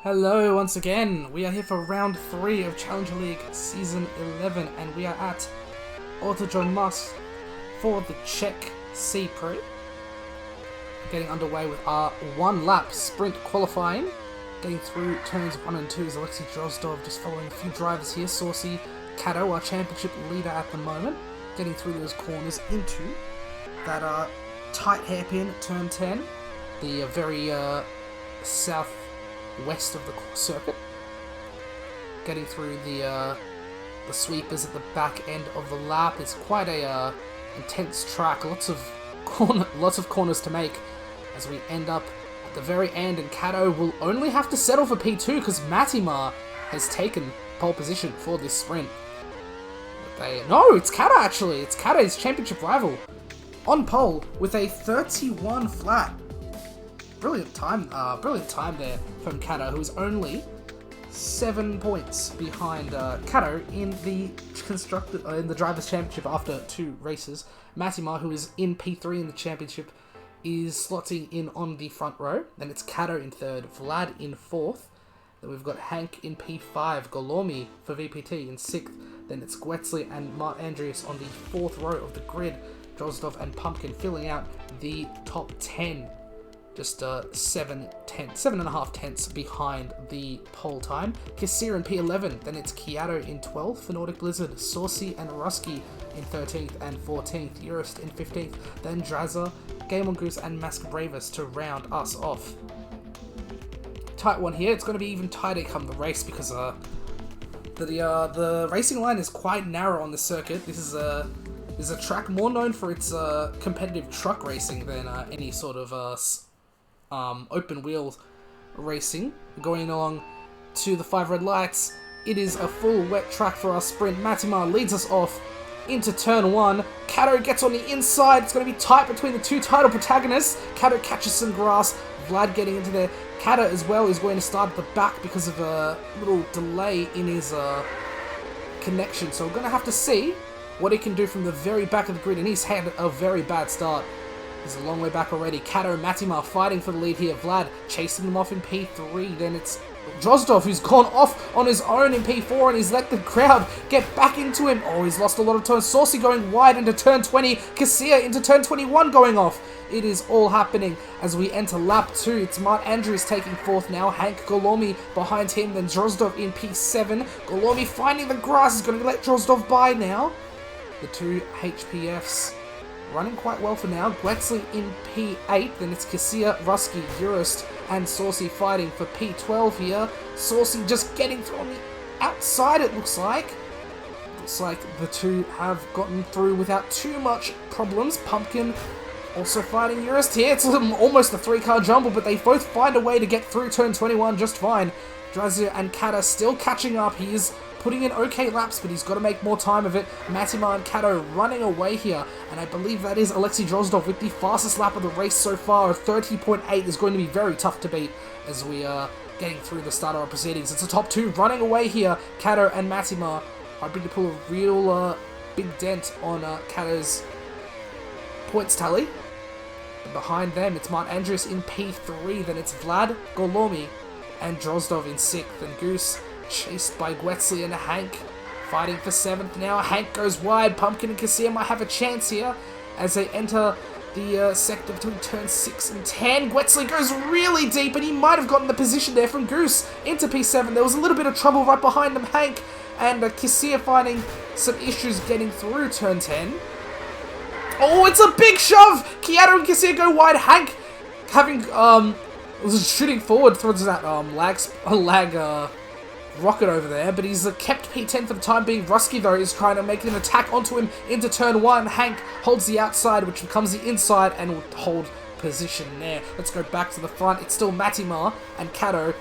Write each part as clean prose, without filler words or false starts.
Hello once again, we are here for round 3 of Challenger League Season 11 and we are at Autodrom for the Czech C Pro. Getting underway with our 1 lap sprint qualifying. Getting through turns 1 and 2 is Alexei Drozdov, just following a few drivers here. Saucy Kato, our championship leader at the moment, getting through those corners into that tight hairpin turn 10, the very southwest of the circuit. Getting through the sweepers at the back end of the lap. It's quite a intense track, lots of corners to make as we end up at the very end, and Kato will only have to settle for P2 because Matimar has taken pole position for this sprint. No, it's Kato actually. It's Kato, his championship rival, on pole with a 31 flat. Brilliant time there from Kato, who is only 7 points behind Kato in the Drivers' Championship after 2 races. Matimar, who is in P3 in the championship, is slotting in on the front row. Then it's Kato in 3rd, Vlad in 4th. Then we've got Hank in P5, Golormi for VPT in 6th. Then it's Gwetsley and Mart Andreas on the 4th row of the grid. Drozdov and Pumpkin filling out the top 10. Just 7.5 tenths behind the pole time. Kassir in P11, then it's Kiato in 12th for Nordic Blizzard, Saucy and Rusky in 13th and 14th, Urist in 15th, then Drazza, Game on Goose and Mask Bravus to round us off. Tight one here. It's going to be even tighter come the race because the racing line is quite narrow on the circuit. This is a track more known for its competitive truck racing than any sort of open wheel racing. Going along to the 5 red lights, it is a full wet track for our sprint. Matimar leads us off into turn 1. Kato gets on the inside. It's going to be tight between the 2 title protagonists. Kato catches some grass. Vlad getting into there. Kato as well is going to start at the back because of a little delay in his connection. So we're going to have to see what he can do from the very back of the grid, and he's had a very bad start. He's a long way back already. Kato and Matimar fighting for the lead here. Vlad chasing them off in P3. Then it's Drozdov who's gone off on his own in P4 and he's let the crowd get back into him. Oh, he's lost a lot of turns. Saucy going wide into turn 20. Kassir into turn 21 going off. It is all happening as we enter lap 2. It's Mart Andrews taking 4th now. Hank Golormi behind him. Then Drozdov in P7. Golormi finding the grass. Is going to let Drozdov by now. The 2 HPFs running quite well for now. Gwetsley in P8, then it's Kassir, Rusky, Urist, and Saucy fighting for P12 here. Saucy just getting through on the outside, it looks like. Looks like the 2 have gotten through without too much problems. Pumpkin also fighting Urist here. It's almost a 3-car jumble, but they both find a way to get through turn 21 just fine. Drazia and Kata still catching up. He is putting in okay laps, but he's got to make more time of it. Matimar and Kato running away here, and I believe that is Alexei Drozdov with the fastest lap of the race so far. A 30.8 is going to be very tough to beat as we are getting through the start of our proceedings. It's the top 2 running away here. Kato and Matimar hoping to pull a real big dent on Kato's points tally. And behind them, it's Mart Andreas in P3, then it's Vlad, Golormi, and Drozdov in 6th, and Goose chased by Gwetsley and Hank fighting for 7th now. Hank goes wide. Pumpkin and Kassir might have a chance here as they enter the sector between turns 6 and 10. Gwetsley goes really deep and he might have gotten the position there from Goose into P7. There was a little bit of trouble right behind them. Hank and Kassir finding some issues getting through turn 10. Oh, it's a big shove! Kiato and Kassir go wide. Hank having was shooting forward towards that lag rocket over there, but he's kept P10 for the time being. Rusky, though, is trying to make an attack onto him into turn 1. Hank holds the outside, which becomes the inside, and will hold position there. Let's go back to the front. It's still Matimar and Kato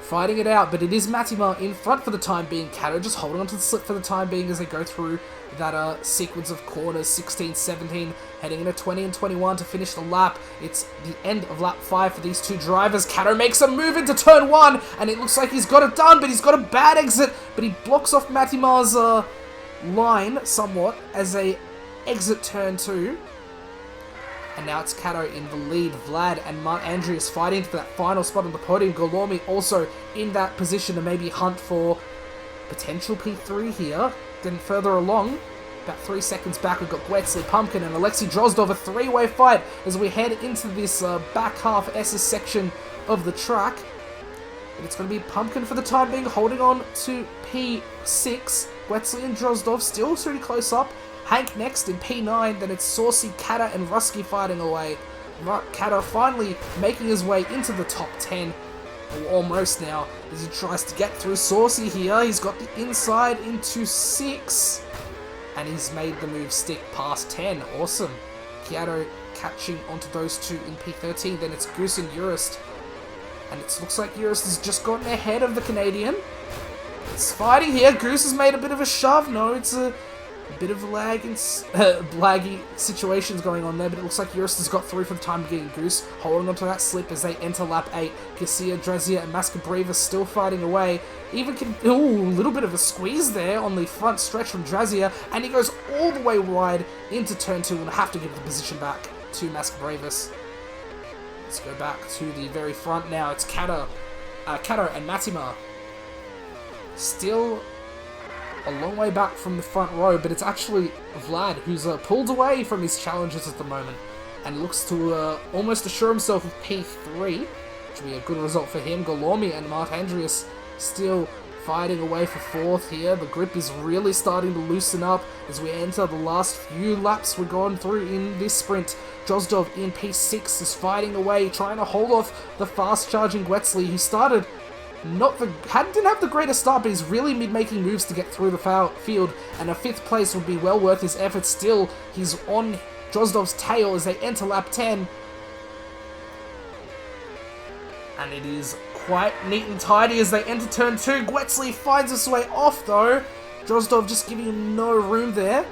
fighting it out, but it is Matimar in front for the time being. Kato just holding onto the slip for the time being as they go through that sequence of corners, 16, 17, heading into 20 and 21 to finish the lap. It's the end of lap 5 for these 2 drivers. Kato makes a move into turn 1, and it looks like he's got it done, but he's got a bad exit, but he blocks off Matimar's line somewhat as they exit turn 2. And now it's Kato in the lead. Vlad and Mark Andreas fighting for that final spot on the podium. Golormi also in that position to maybe hunt for potential P3 here. Then further along, about 3 seconds back, we've got Gwetsley, Pumpkin, and Alexei Drozdov. A three-way fight as we head into this back half SS section of the track. And it's going to be Pumpkin for the time being, holding on to P6. Gwetsley and Drozdov still pretty close up. Hank next in P9, then it's Saucy, Kata, and Rusky fighting away. Kata finally making his way into the top 10, or almost now, as he tries to get through Saucy here. He's got the inside into 6, and he's made the move stick past 10. Awesome. Kyato catching onto those two in P13, then it's Goose and Urist. And it looks like Urist has just gotten ahead of the Canadian. It's fighting here. Goose has made a bit of a shove. No, it's a bit of a laggy situations going on there, but it looks like Urist has got through for the time being. Goose holding onto that slip as they enter lap 8. Garcia, Drazia, and Mascabreva still fighting away. Even a little bit of a squeeze there on the front stretch from Drazia, and he goes all the way wide into turn 2 and have to give the position back to Mascabrevas. Let's go back to the very front now. It's Kato and Matima. Still a long way back from the front row, but it's actually Vlad who's pulled away from his challenges at the moment and looks to almost assure himself of P3, which will be a good result for him. Golormi and Mart Andreas still fighting away for 4th here. The grip is really starting to loosen up as we enter the last few laps we're going through in this sprint. Drozdov in P6 is fighting away, trying to hold off the fast-charging Gwetsley, who started didn't have the greatest start, but he's really making moves to get through the field, and a 5th place would be well worth his efforts. Still, he's on Drozdov's tail as they enter lap 10. And it is quite neat and tidy as they enter turn 2. Gwetsley finds his way off though. Drozdov just giving him no room there.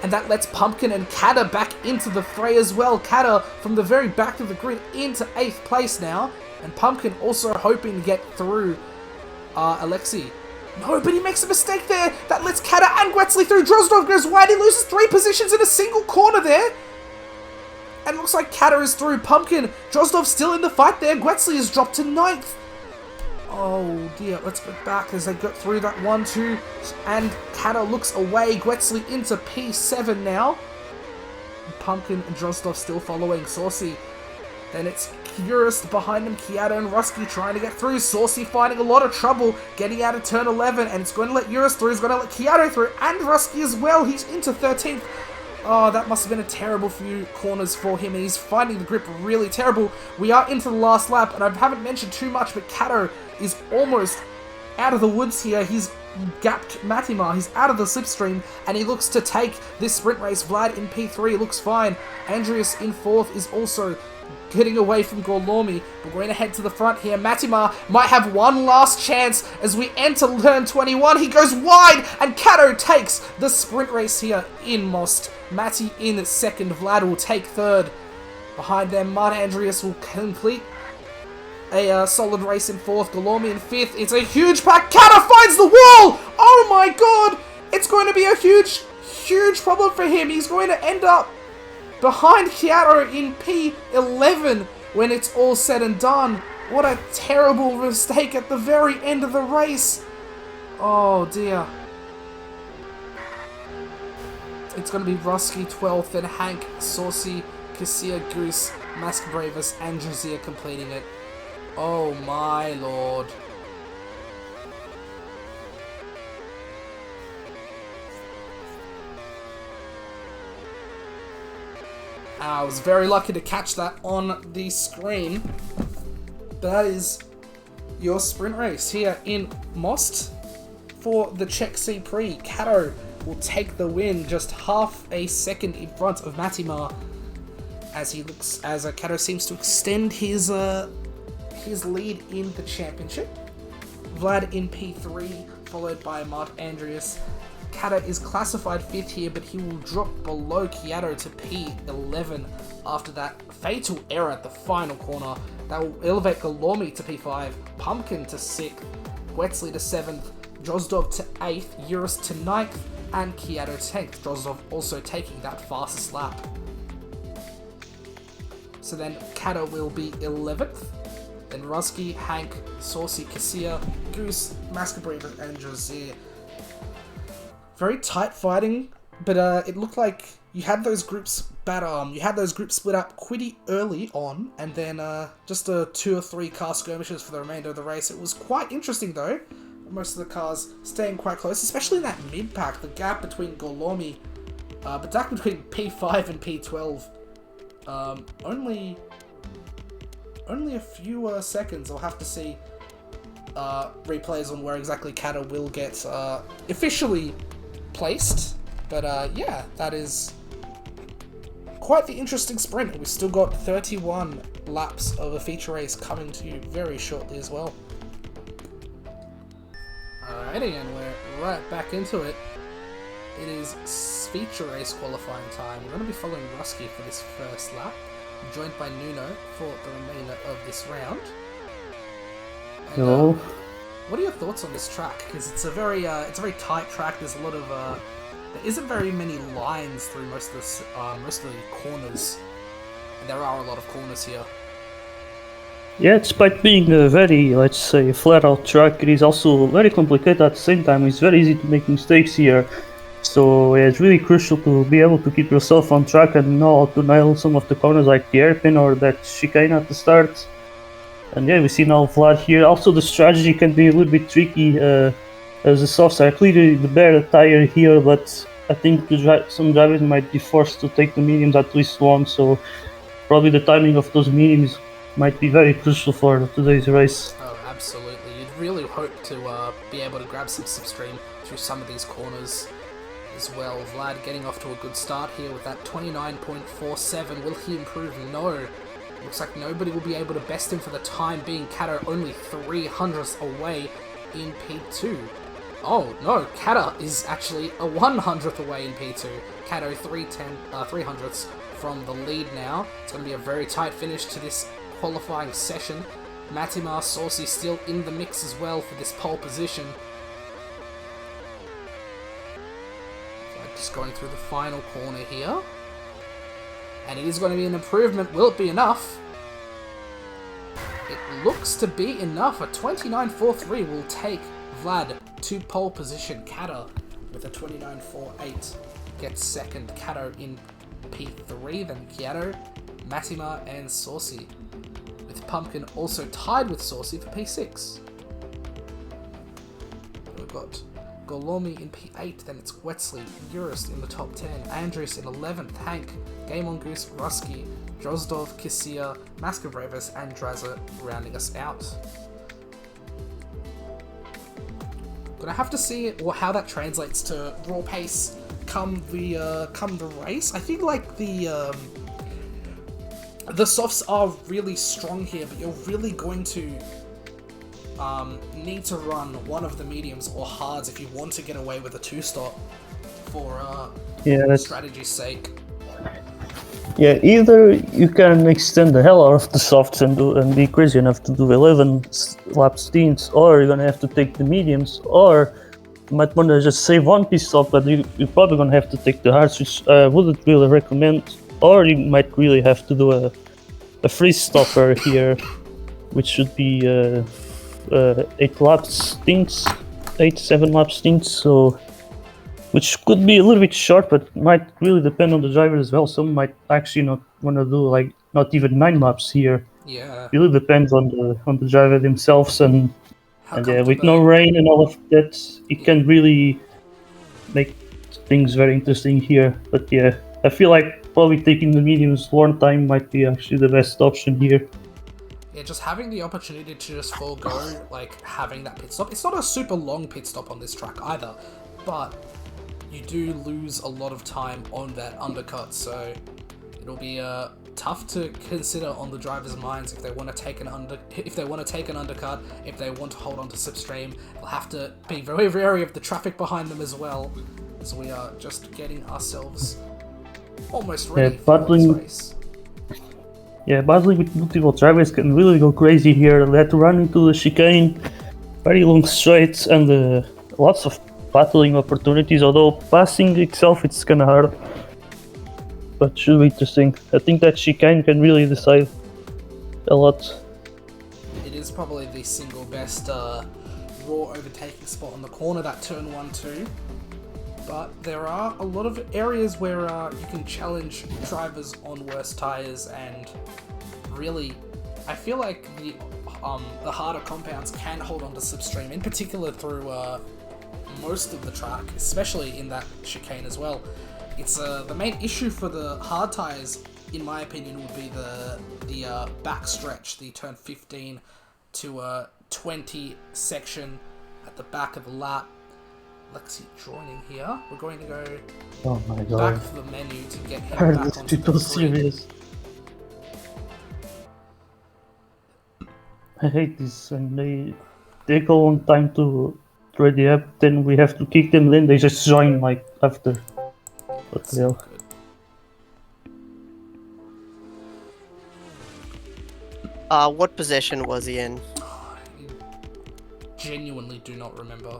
And that lets Pumpkin and Kata back into the fray as well. Kata from the very back of the grid into 8th place now. And Pumpkin also hoping to get through Alexei. No, but he makes a mistake there. That lets Kata and Gwetsley through. Drozdov goes wide. He loses 3 positions in a single corner there. And it looks like Kata is through. Pumpkin, Drozdov still in the fight there. Gwetsley has dropped to 9th. Oh dear, let's go back as they got through that 1-2. And Kata looks away. Gwetsley into P7 now. Pumpkin and Drozdov still following. Saucy. Then it's Urist behind him, Kyato and Rusky trying to get through. Saucy finding a lot of trouble getting out of turn 11, and it's going to let Urist through, it's going to let Kyato through, and Rusky as well. He's into 13th. Oh, that must have been a terrible few corners for him, and he's finding the grip really terrible. We are into the last lap, and I haven't mentioned too much, but Kato is almost out of the woods here. He's gapped Matimar, he's out of the slipstream, and he looks to take this sprint race. Vlad in P3 looks fine. Andreas in 4th is also getting away from Golormi. We're going to head to the front here. Matimar might have one last chance as we enter turn 21. He goes wide, and Kato takes the sprint race here in Most. Matty in 2nd. Vlad will take 3rd. Behind them, Mart Andreas will complete a solid race in 4th. Golormi in 5th. It's a huge pack. Kato finds the wall! Oh my god! It's going to be a huge problem for him. He's going to end up behind Kyato in P11 when it's all said and done. What a terrible mistake at the very end of the race. Oh dear. It's going to be Rusky 12th, then Hank, Saucy, Cassia, Goose, Mascabravis, and Josiah completing it. Oh my lord. I was very lucky to catch that on the screen. That is your sprint race here in Most for the Czech C Prix. Kato will take the win, just half a second in front of Matimar, as Kato seems to extend his lead in the championship. Vlad in P3, followed by Mart Andreas. Kata is classified 5th here, but he will drop below Kyato to P11 after that fatal error at the final corner. That will elevate Golormi to P5, Pumpkin to 6th, Gwetsley to 7th, Drozdov to 8th, Urist to 9th, and Kyato 10th. Drozdov also taking that fastest lap. So then Kata will be 11th. Then Rusky, Hank, Saucy, Cassia, Goose, Masquerader, and Josiah. Very tight fighting, but it looked like you had those groups split up pretty early on, and then just 2 or 3 car skirmishes for the remainder of the race. It was quite interesting though. Most of the cars staying quite close, especially in that mid pack. The gap between Golomi, the gap between P5 and P12, only a few seconds. I'll have to see replays on where exactly Kata will get officially placed. But yeah, that is quite the interesting sprint. We've still got 31 laps of a feature race coming to you very shortly as well. Alrighty, and we're right back into it. It is feature race qualifying time. We're going to be following Rusky for this first lap, joined by Nuno for the remainder of this round. And, Hello. What are your thoughts on this track? Because it's a very tight track. There's a lot of there isn't very many lines through most of the corners, and there are a lot of corners here. Yeah, despite being a very, let's say, flat-out track, it is also very complicated at the same time. It's very easy to make mistakes here. So yeah, it's really crucial to be able to keep yourself on track and know how to nail some of the corners like the airpin or that chicane at the start. And yeah, we see now Vlad here. Also, the strategy can be a little bit tricky as the softs are clearly the better tire here, but I think some drivers might be forced to take the mediums at least once. So probably the timing of those mediums might be very crucial for today's race. Oh, absolutely. You'd really hope to be able to grab some slipstream through some of these corners as well. Vlad getting off to a good start here with that 29.47. Will he improve? No. Looks like nobody will be able to best him for the time being. Kata only 300ths away in P2. Oh, no. Kata is actually a 100th away in P2. Kata 300ths from the lead now. It's going to be a very tight finish to this qualifying session. Matimar Saucy still in the mix as well for this pole position. Just going through the final corner here. And it is going to be an improvement. Will it be enough? It looks to be enough. A 29.43 will take Vlad to pole position. Kata with a 29.48 gets second. Kata in P3, then Kyato, Matimar, and Saucy, with Pumpkin also tied with Saucy for P6. We've got Golomi in P8, then it's Wetzley, Urist in the top 10, Andrews in 11th, Hank, Game on Goose, Rusky, Drozdov, Kissia, Masqueravis, and Draza rounding us out. Gonna have to see how that translates to raw pace come the race. I think like the softs are really strong here, but you're really going to need to run one of the mediums or hards if you want to get away with a 2-stop for strategy's sake. Yeah, either you can extend the hell out of the softs and be crazy enough to do 11 lap stints, or you're gonna have to take the mediums, or you might want to just save one pit stop, but you're probably gonna have to take the hards, which I wouldn't really recommend. Or you might really have to do a free stopper here, which should be 8 lap stints, 7 lap stints, so which could be a little bit short, but might really depend on the driver as well. Some might actually not want to do like not even 9 laps here. Yeah, really depends on the driver themselves, and with no rain and all of that, it can really make things very interesting here. But yeah, I feel like probably taking the mediums one time might be actually the best option here. Yeah, just having the opportunity to just forego like having that pit stop. It's not a super long pit stop on this track either, but you do lose a lot of time on that undercut, so it'll be tough to consider on the drivers' minds if they want to take an undercut, if they want to hold on to slipstream. They'll have to be very wary of the traffic behind them as well, as we are just getting ourselves almost ready for this race. Yeah, battling with multiple drivers can really go crazy here. They had to run into the chicane, very long straights, and lots of battling opportunities, although passing itself it's kinda hard. but should be interesting. I think that chicane can really decide a lot. It is probably the single best raw overtaking spot on the corner, that turn 1-2. But there are a lot of areas where you can challenge drivers on worse tyres, and really, I feel like the harder compounds can hold on to slipstream, in particular through most of the track, especially in that chicane as well. It's the main issue for the hard tyres, in my opinion, would be the back stretch, the turn 15 to 20 section at the back of the lap. Lexi joining here. We're going to go back to the menu to get him back onto the grid. I hate this, and they take a long time to ready up, then we have to kick them, then they just join like after. What the hell? What position was he in? I genuinely do not remember.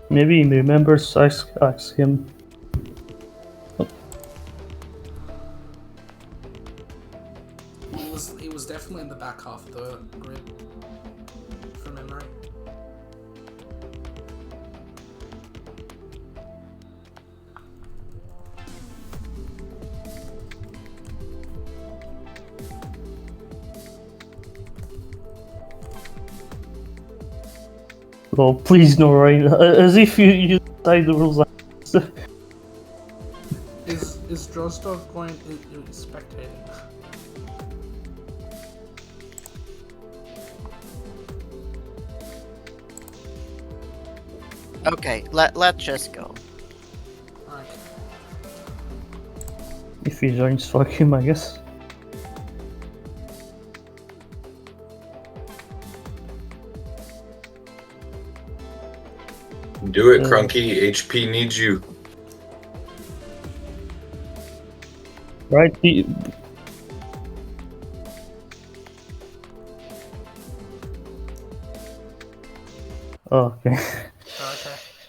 Maybe he remembers, ask him. He was definitely in the back half of the grid, from memory. Oh, please no, Ryan. As if you decide the rules. Is Drozdov going is spectating? Okay, let's just go. Alright. If he joins, fuck him, I guess. Do it, Crunky. HP needs you. Right? Oh, okay.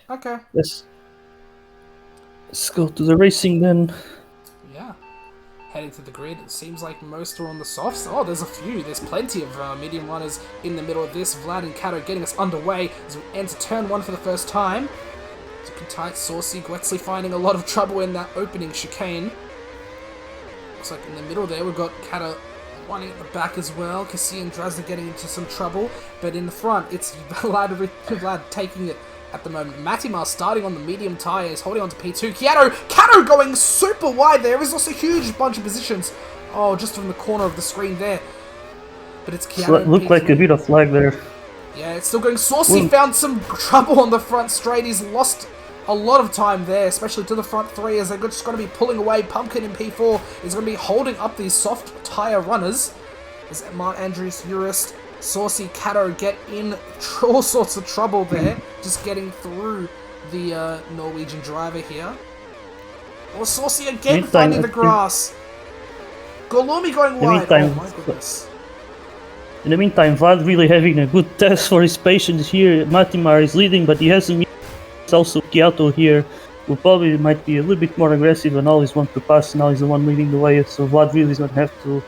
Okay. Let's go to the racing then. Yeah. Heading to the grid. It seems like most are on the softs. Oh, there's a few. There's plenty of medium runners in the middle of this. Vlad and Kato getting us underway as we enter turn 1 for the first time. Looking tight, Saucy, Gwetsley finding a lot of trouble in that opening chicane. Looks like in the middle there we've got Kato running at the back as well. Cassie and Drazda getting into some trouble. But in the front, it's Vlad taking it at the moment. Matimar starting on the medium tyres, holding on to P2. Kato going super wide there. There's also a huge bunch of positions. Oh, just from the corner of the screen there. But it's Keanu. So it looked like a bit of lag there. Yeah, it's still going. Saucy found some trouble on the front straight. He's lost a lot of time there, especially to the front three, as they're just going to be pulling away. Pumpkin in P4 is going to be holding up these soft tyre runners. As Mark Andrews, Urist, Saucy, Kato get in all sorts of trouble there, just getting through the Norwegian driver here. Or Saucy again finding the grass. Golumi going wide. Oh my goodness. In the meantime, Vlad really having a good test for his patience here. Matimar is leading, but he hasn't. Also, Kyoto here, who probably might be a little bit more aggressive and always want to pass. Now he's the one leading the way, so Vlad really is going to have to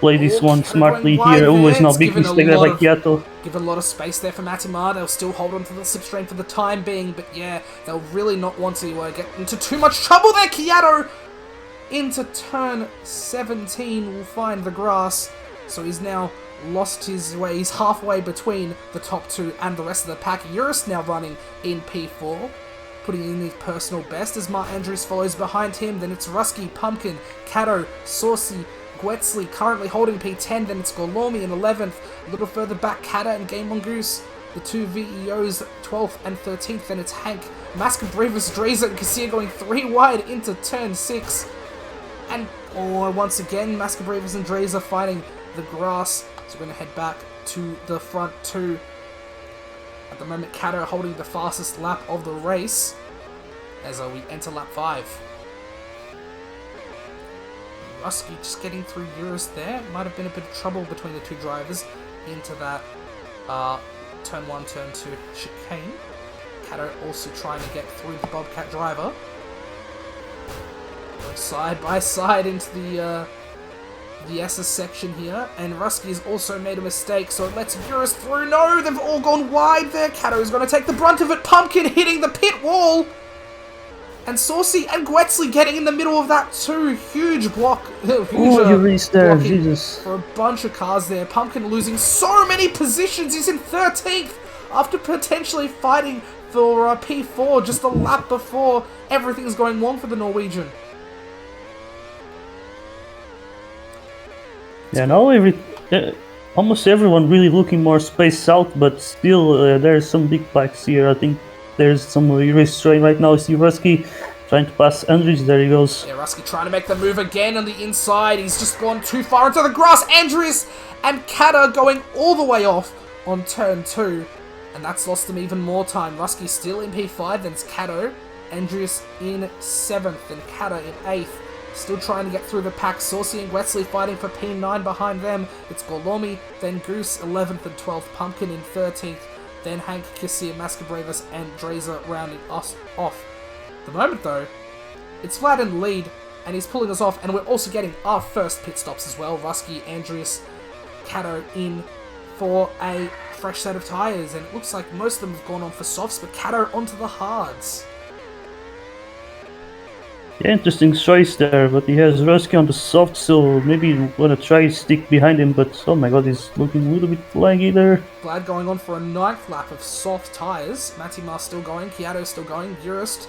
play this one smartly here. Always not big mistake there by Kyoto. Given a lot of space there for Matimar. They'll still hold on to the slipstream for the time being, but yeah, they'll really not want to get into too much trouble there. Kyoto into turn 17 will find the grass, so he's now lost his way. He's halfway between the top two and the rest of the pack. Urist now running in P4, putting in his personal best as Mark Andrews follows behind him. Then it's Rusky, Pumpkin, Kato, Saucy, Gwetsley currently holding P10. Then it's Golomi in 11th. A little further back, Kata and Game Mongoose, the two VEOs, 12th and 13th. Then it's Hank, Mask and Brevis, Drazer and Cassia going 3 wide into turn 6. And once again, Mask and Brevis and Drazer fighting the grass. So we're going to head back to the front two. At the moment, Kato holding the fastest lap of the race as we enter lap 5. Rusky just getting through Eurus there. Might have been a bit of trouble between the two drivers into that turn 1, turn 2 chicane. Kato also trying to get through the Bobcat driver. Going side by side into the SS section here, and Rusky has also made a mistake, so it lets Eurus through. No, they've all gone wide there. Kato's going to take the brunt of it. Pumpkin hitting the pit wall. And Saucy and Gwetsley getting in the middle of that too. Huge block. Huge you reached there, blocking Jesus. for a bunch of cars there. Pumpkin losing so many positions. He's in 13th after potentially fighting for P4 just a lap before everything's going wrong for the Norwegian. Yeah, now almost everyone really looking more spaced out, but still there's some big bikes here. I think there's some restraint right now. I see Rusky trying to pass Andres. There he goes. Yeah, Rusky trying to make the move again on the inside. He's just gone too far into the grass. Andres and Kata going all the way off on turn 2. And that's lost him even more time. Rusky still in P5, then it's Kato. Andres in 7th and Kata in 8th. Still trying to get through the pack. Saucy and Gwetsley fighting for P9 behind them. It's Gorlomi, then Goose 11th and 12th. Pumpkin in 13th. Then Hank, Kissir, Mascabravus, and Drazer rounding us off. At the moment, though, it's Vlad in the lead, and he's pulling us off, and we're also getting our first pit stops as well. Rusky, Andreas, Kato in for a fresh set of tyres, and it looks like most of them have gone on for softs, but Kato onto the hards. Yeah, interesting choice there, but he has Rusky on the soft, so maybe you want to try to stick behind him, but oh my god, he's looking a little bit laggy there. Vlad going on for a 9th lap of soft tyres. Matimar still going, Kiato still going, Urist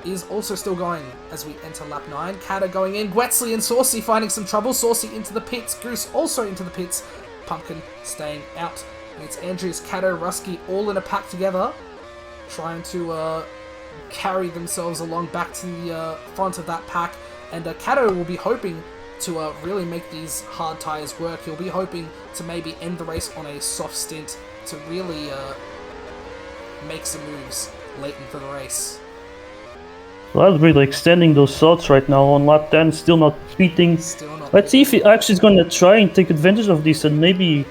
is also still going as we enter lap 9. Kata going in, Gwetsley and Saucy finding some trouble. Saucy into the pits, Goose also into the pits, Pumpkin staying out. And it's Andrews, Kato, Rusky all in a pack together, trying to carry themselves along back to the front of that pack. And Kato will be hoping to really make these hard tyres work. He'll be hoping to maybe end the race on a soft stint to really make some moves late into the race. Well, that's really extending those shots right now on lap 10, still not beating. Let's see if he actually is going to try and take advantage of this and maybe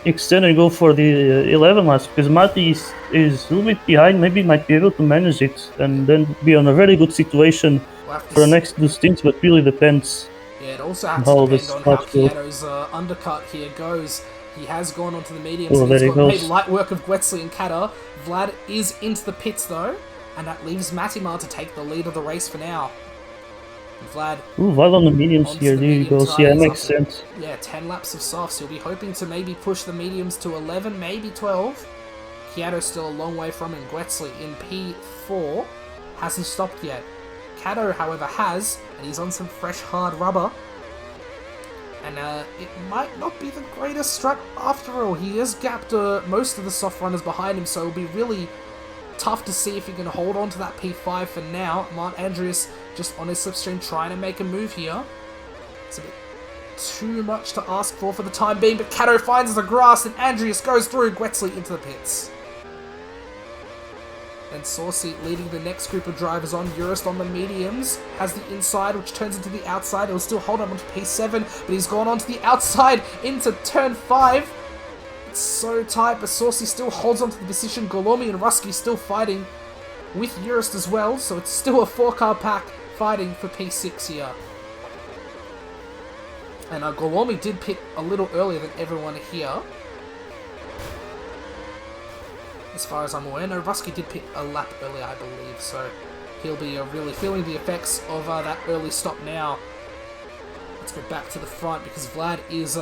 extend and go for the 11 laps, because Mati is a little bit behind. Maybe might be able to manage it and then be on a very good situation for the next 2 stints, but really depends. Yeah, it also has to depend on how Kiato's undercut here goes. He has gone onto the mediums, and he's made light work of Gwetsley and Kata. Vlad is into the pits though, and that leaves Matimar to take the lead of the race for now. Vlad. Ooh, Vlad on the mediums here, there you go. Yeah, makes sense. Yeah, 10 laps of softs. He'll be hoping to maybe push the mediums to 11, maybe 12. Kiato's still a long way from him. Gwetsley in P4 hasn't stopped yet. Kato, however, has, and he's on some fresh hard rubber. And it might not be the greatest strat after all. He has gapped most of the soft runners behind him, so it'll be really tough to see if he can hold on to that P5 for now. Mart Andreas just on his slipstream trying to make a move here. It's a bit too much to ask for the time being, but Kato finds the grass and Andreas goes through, Gwetsley into the pits. And Saucy leading the next group of drivers on. Urist on the mediums has the inside, which turns into the outside. He'll still hold on to P7, but he's gone onto the outside into turn 5. It's so tight, but Saucy still holds onto the position. Golomi and Rusky still fighting with Urist as well, so it's still a 4-car pack fighting for P6 here. And Golomi did pit a little earlier than everyone here, as far as I'm aware. No, Rusky did pit a lap earlier, I believe, so he'll be really feeling the effects of that early stop now. Let's go back to the front, because Vlad is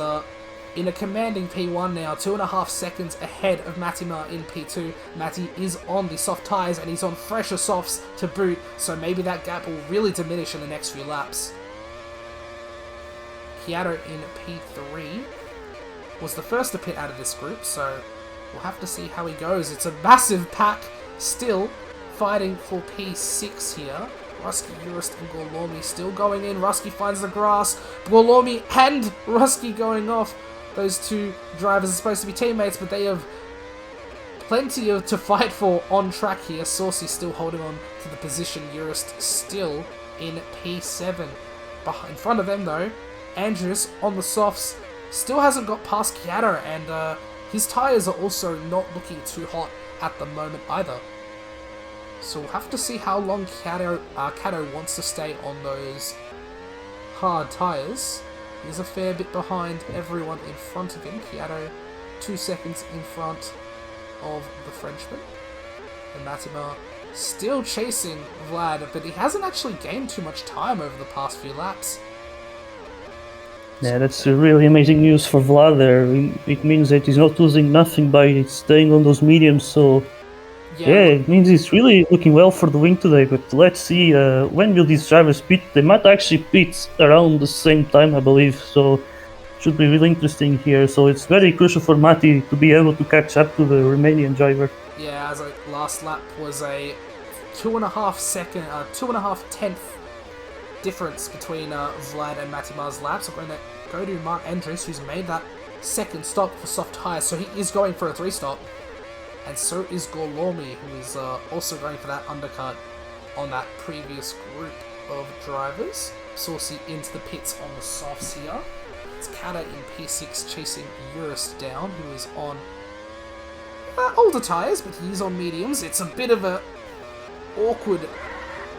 in a commanding P1 now, 2.5 seconds ahead of Matimar in P2. Mati is on the soft tyres, and he's on fresher softs to boot, so maybe that gap will really diminish in the next few laps. Kiato in P3 was the first to pit out of this group, so we'll have to see how he goes. It's a massive pack still fighting for P6 here. Rusky, Urist, and Gorlomi still going in. Rusky finds the grass. Gorlomi and Rusky going off. Those two drivers are supposed to be teammates, but they have plenty to fight for on track here. Saucy still holding on to the position. Urist still in P7. In front of them, though, Andrews on the softs still hasn't got past Kiato, and his tyres are also not looking too hot at the moment either. So we'll have to see how long Kato wants to stay on those hard tyres. He's a fair bit behind everyone in front of him. Kato 2 seconds in front of the Frenchman. And Matima still chasing Vlad, but he hasn't actually gained too much time over the past few laps. Yeah, that's really amazing news for Vlad there. It means that he's not losing nothing by staying on those mediums, so yeah, it means he's really looking well for the win today. But let's see, when will these drivers pit? They might actually pit around the same time, I believe, so should be really interesting here. So it's very crucial for Mati to be able to catch up to the Romanian driver. Yeah, as last lap was a 2.5 tenth difference between Vlad and Matimar's laps. We're going to go to Mark Andrews, who's made that second stop for soft tyres, so he is going for a 3-stop. And so is Gorlomi, who is also going for that undercut on that previous group of drivers. Saucy into the pits on the softs here. It's Kata in P6 chasing Urus down, who is on older tyres, but he's on mediums. It's a bit of a awkward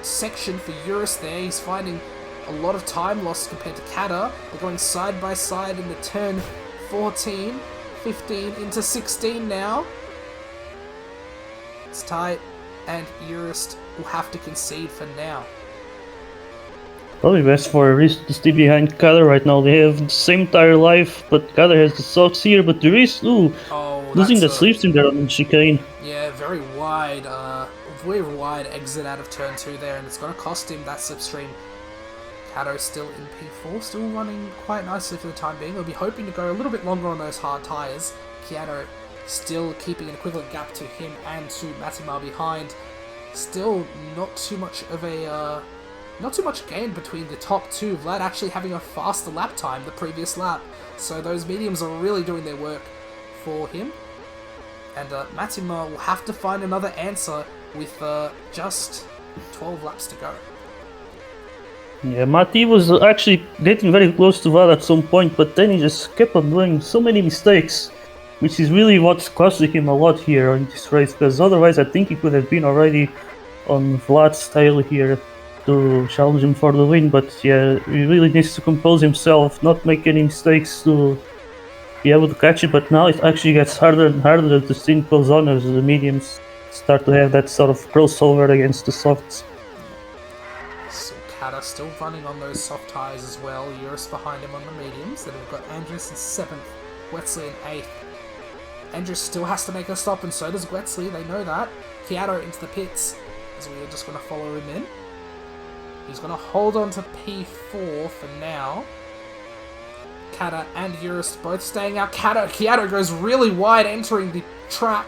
section for Urus there. He's finding a lot of time lost compared to Kata. They're going side by side in the turn 14, 15 into 16 now. It's tight, and Urus will have to concede for now. Probably best for Riz to stay behind Kader right now. They have the same tire life, but Kader has the socks here, but there is losing the slipstream there on the chicane. Yeah, very wide exit out of turn 2 there, and it's going to cost him that slipstream. Kato still in P4, still running quite nicely for the time being. They'll be hoping to go a little bit longer on those hard tyres. Kiato still keeping an equivalent gap to him and to Matimar behind. Still not too much gain between the top two. Vlad actually having a faster lap time the previous lap. So those mediums are really doing their work for him. And Matimar will have to find another answer with just 12 laps to go. Yeah, Mati was actually getting very close to Vlad at some point, but then he just kept on doing so many mistakes, which is really what's costing him a lot here in this race, because otherwise I think he could have been already on Vlad's tail here to challenge him for the win. But yeah, he really needs to compose himself, not make any mistakes to be able to catch it. But now it actually gets harder and harder as the stint goes on, as the mediums start to have that sort of crossover against the softs. So Kata still running on those soft tyres as well. Urus behind him on the mediums. Then we've got Andrus in 7th, Wetzley in 8th. Andrus still has to make a stop, and so does Wetzley. They know that. Kiato into the pits, as we are just going to follow him in. He's going to hold on to P4 for now. Kata and Urus both staying out. Kiato goes really wide entering the track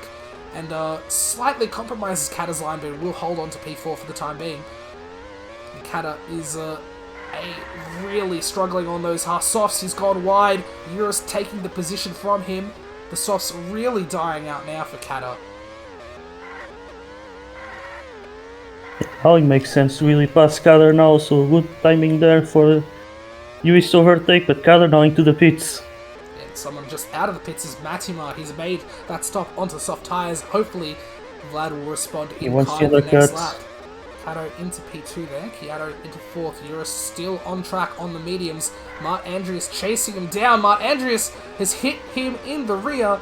and slightly compromises Kata's line, but will hold on to P4 for the time being. And Kata is really struggling on those hard softs. He's gone wide. Urus taking the position from him. The softs really dying out now for Kata. How it makes sense to really pass Kader now, so good timing there for Urus overtake, but Kader now into the pits. And someone just out of the pits is Matimar. He's made that stop onto soft tyres. Hopefully Vlad will respond in kind of the next lap. Kato into P2 there, Kiato into 4th, Urus still on track on the mediums. Mart Andreas chasing him down. Mart Andreas has hit him in the rear.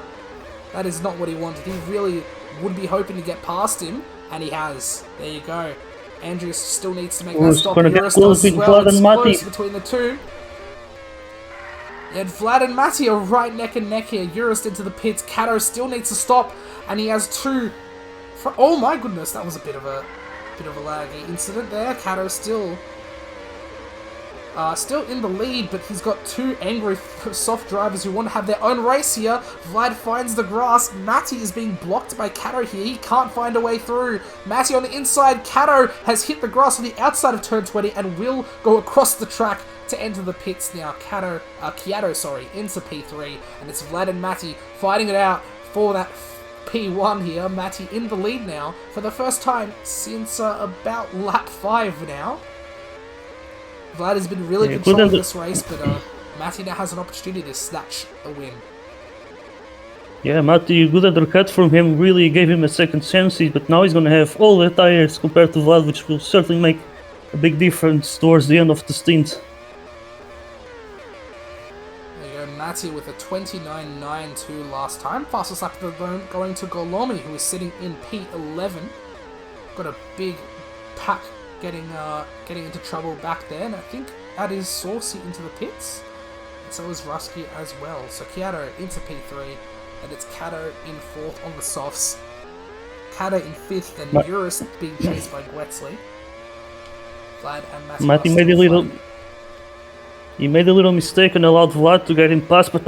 That is not what he wanted. He really would be hoping to get past him, and he has. There you go. Andreas still needs to make that stop. Urus does as well. It's close between the two. And Vlad and Mati are right neck and neck here. Urus into the pits. Kato still needs to stop, and he has two. Oh my goodness, that was a bit of a laggy incident there. Kato still in the lead, but he's got two angry soft drivers who want to have their own race here. Vlad finds the grass. Matty is being blocked by Kato here. He can't find a way through. Matty on the inside. Kato has hit the grass on the outside of turn 20 and will go across the track to enter the pits now. Kiato, into P3, and it's Vlad and Matty fighting it out for that P1 here. Matty in the lead now for the first time since about lap 5 now. Vlad has been really controlling this race, but Matty now has an opportunity to snatch a win. Yeah, Mati, good undercut from him, really gave him a second chance, but now he's gonna have all the tires compared to Vlad, which will certainly make a big difference towards the end of the stint. There you go, Matty with a 29.92 last time. Fastest lap of the moment going to Golomi, who is sitting in P11. Got a big pack getting into trouble back there, and I think that is Saucy into the pits. And so is Rusky as well. So Kiato into P3, and it's Kato in 4th on the softs. Kato in 5th, and Eurus being chased by Gwetsley. Vlad and Matty made a little... He made a little mistake and allowed Vlad to get him past, but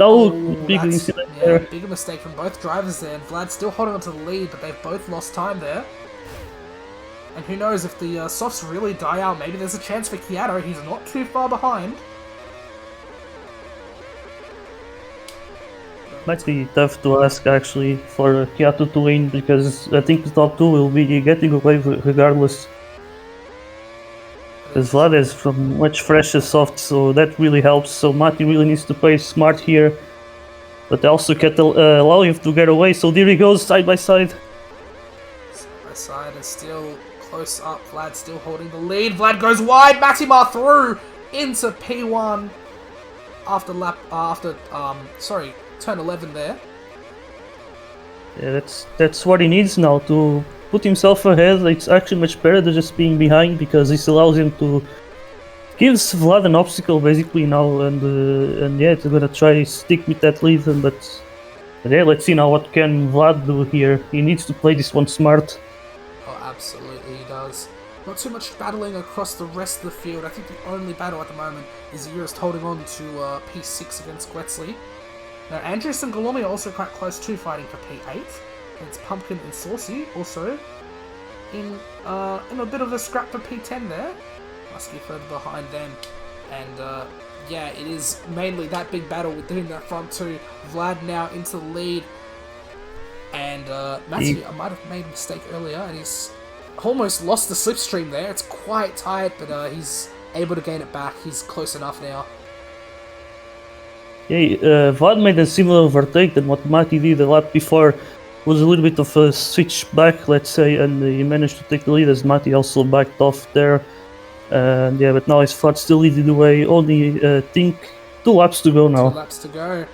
big incident there. Big mistake from both drivers there, and Vlad's still holding on to the lead, but they've both lost time there. And who knows, if the softs really die out, maybe there's a chance for Kiato. He's not too far behind. Might be tough to ask actually for Kiato to win, because I think the top 2 will be getting away regardless. Because Vlad is from much fresher soft, so that really helps. So Mati really needs to play smart here, but also can't allow him to get away. So there he goes, side by side. Side by side and still close up. Vlad still holding the lead. Vlad goes wide. Matimar through into P1 after turn 11 there. Yeah, that's what he needs now to put himself ahead. It's actually much better than just being behind, because this allows him to gives Vlad an obstacle basically now, and yeah, it's gonna try to stick with that lead. But yeah, let's see now what can Vlad do here. He needs to play this one smart. Oh, absolutely he does. Not too much battling across the rest of the field. I think the only battle at the moment is Eurus holding on to P6 against Gwetsley. Now, Andrews and Golomi are also quite close to fighting for P8. It's Pumpkin and Saucy also in a bit of a scrap for P10 there. Must be further behind them. And yeah, it is mainly that big battle within that front two. Vlad now into the lead. And Matthew, I might have made a mistake earlier, and he's almost lost the slipstream there. It's quite tight, but he's able to gain it back. He's close enough now. Yeah, Vlad made a similar overtake than what Mati did the lap before. It was a little bit of a switch back, let's say, and he managed to take the lead as Mati also backed off there. Yeah, but now his Vlad still leading the way. Only, I think, 2 laps to go now. 2 laps to go.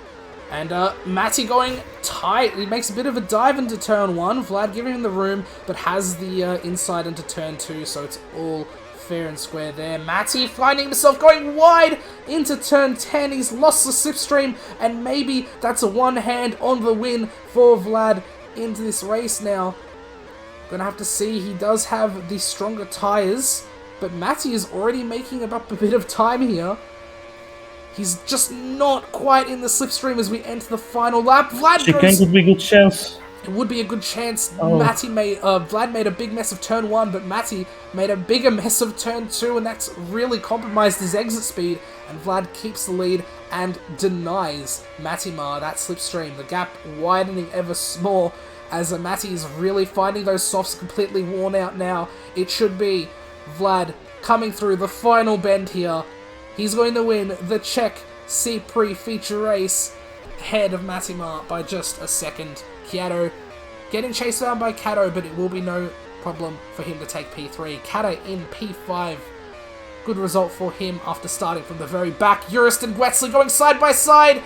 And Matty going tight. He makes a bit of a dive into turn 1. Vlad giving him the room, but has the inside into turn 2, so it's all fair and square there. Matty finding himself going wide into turn 10. He's lost the slipstream, and maybe that's a one hand on the win for Vlad into this race now. Gonna have to see. He does have the stronger tyres, but Matty is already making up a bit of time here. He's just not quite in the slipstream as we enter the final lap. Vlad goes... would be a good chance. It would be a good chance. Vlad made a big mess of turn 1, but Matty made a bigger mess of turn 2, and that's really compromised his exit speed. And Vlad keeps the lead and denies Matimar that slipstream. The gap widening ever more as Matty is really finding those softs completely worn out now. It should be Vlad coming through the final bend here. He's going to win the Czech C-Prix feature race ahead of Matimar by just a second. Kiato getting chased down by Kato, but it will be no problem for him to take P3. Kato in P5. Good result for him after starting from the very back. Eurus and Gwetsley going side by side.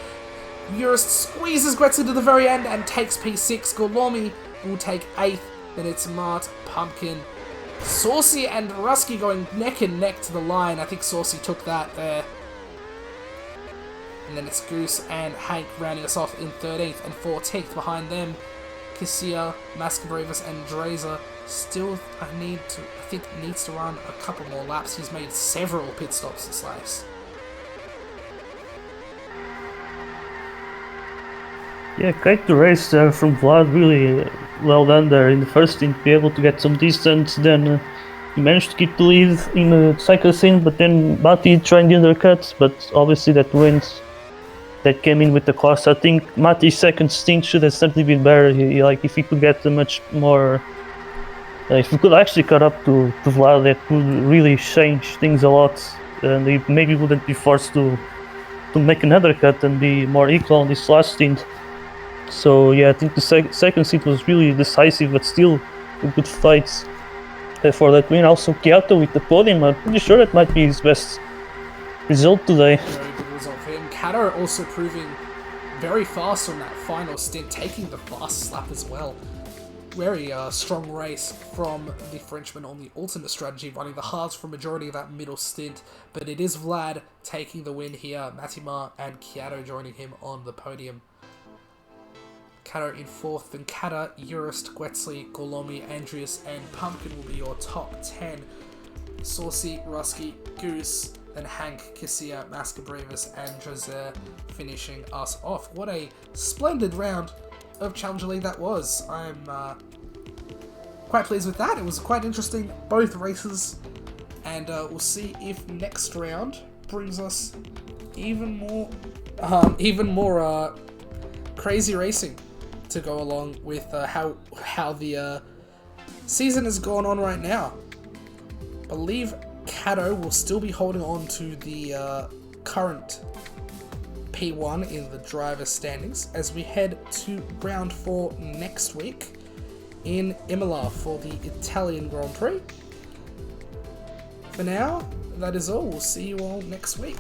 Eurus squeezes Gwetsley to the very end and takes P6. Golomi will take 8th. Then it's Mart, Pumpkin, Saucy and Rusky going neck and neck to the line. I think Saucy took that there. And then it's Goose and Hank rounding us off in 13th and 14th behind them. Kissia, Mascabrevas and Drazer still needs to run a couple more laps. He's made several pit stops this race. Yeah, great to race there from Vlad, really well done there in the first stint, be able to get some distance, then he managed to keep the lead in the cycle scene, but then Mati trying the undercut, but obviously that wins. That came in with the cost. I think Mati's second stint should have certainly been better. If he could get a much more... if he could actually cut up to Vlad, that would really change things a lot, and he maybe wouldn't be forced to make another cut and be more equal on this last stint. So yeah, I think the second seat was really decisive, but still a good fight for that win. Also, Kyoto with the podium. I'm pretty sure that might be his best result today. Very good result for him. Kato also proving very fast on that final stint, taking the fast lap as well. Very strong race from the Frenchman on the ultimate strategy, running the hards for majority of that middle stint. But it is Vlad taking the win here. Matimar and Kyoto joining him on the podium. Kato in fourth, then Kata, Urist, Gwetsley, Golomi, Andreas, and Pumpkin will be your top 10. Saucy, Rusky, Goose, then Hank, Kissia, Mascabrivas, and Jose finishing us off. What a splendid round of Challenger League that was. I'm quite pleased with that. It was quite interesting, both races, and we'll see if next round brings us even more crazy racing to go along with how the season has gone on right now. I believe Kato will still be holding on to the current P1 in the driver's standings as we head to round 4 next week in Imola for the Italian Grand Prix. For now, that is all. We'll see you all next week.